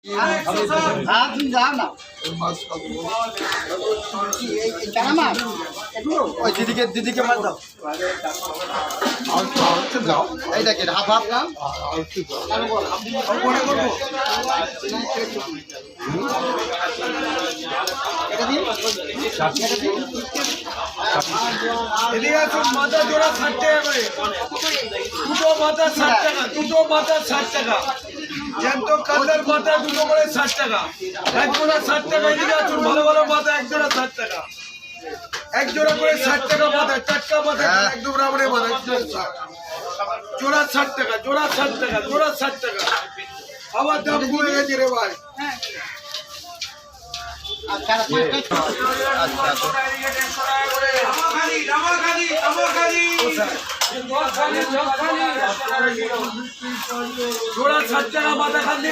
তুমি যাও না ওই দিদিকে মার দাও এই দেখেন হাফ হাফ না এদিকে আসুন মাথা জোড়া 60 টাকা করে দুটো মাথা 60 টাকা দুটো মাথা 60 টাকা জ্যান্ত কাতলার মাথা দুটো করে 60 টাকা এক জোড়া 60 টাকা এদিকে আসুন ভালো ভালো মাথা এক জোড়া 60 টাকা এক জোড়া করে 60 টাকা মাথা টাটকা মাথা একদম রাবড়ে মাথা জোড়া 60 টাকা জোড়া 60 টাকা জোড়া 60 টাকা আবার দাম কমে গেছে রে ভাই জোড়া 60 টাকা মাথা খালি